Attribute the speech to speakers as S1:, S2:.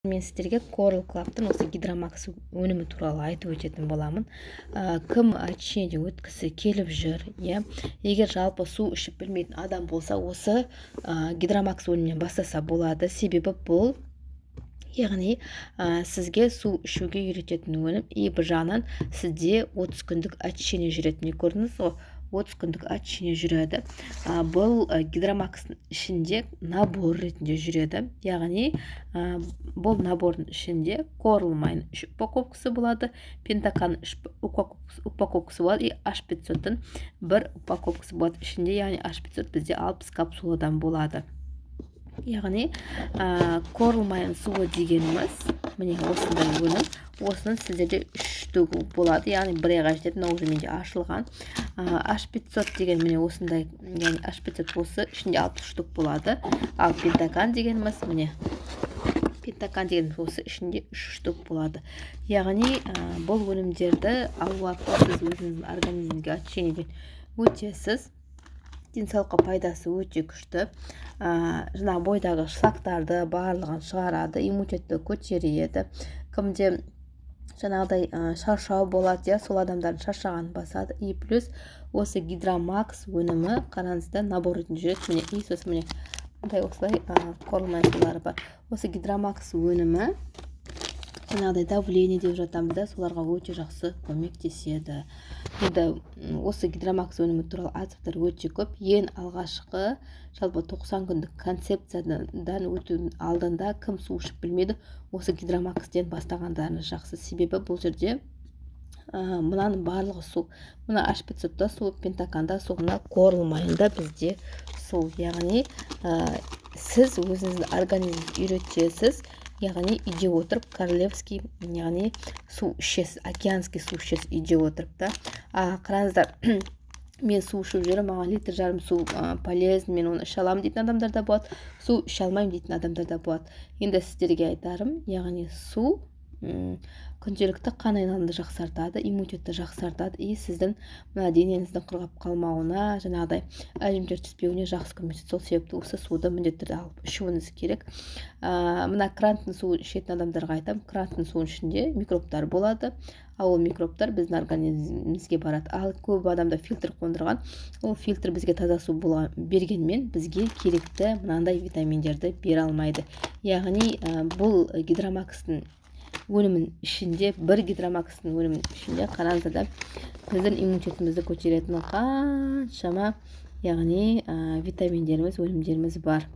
S1: Мен сіздерге Coral Club'тың осы Гидромакс өнімі туралы айтып өтетін боламын. Кім очищениеден өткісі келіп жүр, егер жалпы су ішіп білмейтін адам болса, осы Гидромакс өнімінен бастаса болады. Себебі бұл яғни сізге су ішуге үйрететін өнім, бір жағынан сізде 30 күндік очищение жүреді. Міне көрдіңіз ғой, 30 күндік очищение жүреді. Бұл Гидромакстың ішінде набор ретінде жүреді. Яғни бұл набордың ішінде Coral Mine 3 упаковкасы болады, Пентакан 3 упаковкасы болады, и H500-тың 1 упаковкасы болады ішінде. Яғни H500 бізде 60 капсуладан болады. Яғни Coral Mine суы дегеніміз міне осындай өнім. Осының сіздерде 3 штугі болады, яғни бір айға жететін, ол уже менде ашылған. H500 деген міне осындай, яғни H500 осы ішінде 60 штук болады. Ал Пентакан дегеніміз міне осы ішінде 3 штук болады. Яғни бұл өнімдерді алу арқылы сіз өзіңіздің организмге очищениеден өтесіз. Денсаулыққа пайдасы өте күшті. Жаңағы бойдағы шлактарды барлығын шығарады, иммунитетті көтереді. Кімде жаңағыдай шаршау болады, сол адамдардың шаршағанын басады. И плюс осы Гидромакс өнімі қараңыздар набор ретінде жүреді. Міне и сосын міне осылай Coral Mine сулары бар. Осы Гидромакс өнімі жаңағыдай давление деп жатамыз да, соларға өте жақсы көмектеседі. Енді осы Гидромакс өнімі туралы атаптар өте көп. Ең алғашқы жалпы 90 күндік концепциядан өтудің алдында кім су ішіп білмейді, осы Гидромакстен бастағандарыңыз жақсы. Себебі бұл жерде мынаның барлығы су. Мына H500-да су, Пентаканда су, мына Coral Mine'да бізде су. Яғни сіз өзіңіздің организмді үйретесіз. Яғни үйде отырып королевский, яғни су ішесіз, океанский су ішесіз үйде отырып та. Қараңыздар, мен су ішіп жүрмін, маған литр жарым су полезен, мен оны іше аламын дейтін адамдар да болады, су іше алмаймын дейтін адамдар да болады. Енді сіздерге айтарым, яғни су күнделікті қан айналымды жақсартады, иммунитетті жақсартады, и сіздің мына денеңіздің құрғап қалмауына, жаңағыдай әжімдер түспеуіне жақсы көмектеседі. Сол себепті осы суды міндетті түрде алып ішуіңіз керек. Мына кранттың суын ішетін адамдарға айтамын, кранттың суының ішінде микробтар болады, ал ол микробтар біздің организмімізге барады. Ал көп адамда фильтр қондырған, ол фильтр бізге таза су бергенмен бізге керекті мынандай витаминдерді бере алмайды. Яғни бұл Гидромакстың өнімін ішінде, бір Гидромакстың өнімін ішінде қараңыздар, біздің иммунитетімізді көтеретін қаншама, яғни витаминдеріміз, өнімдеріміз бар.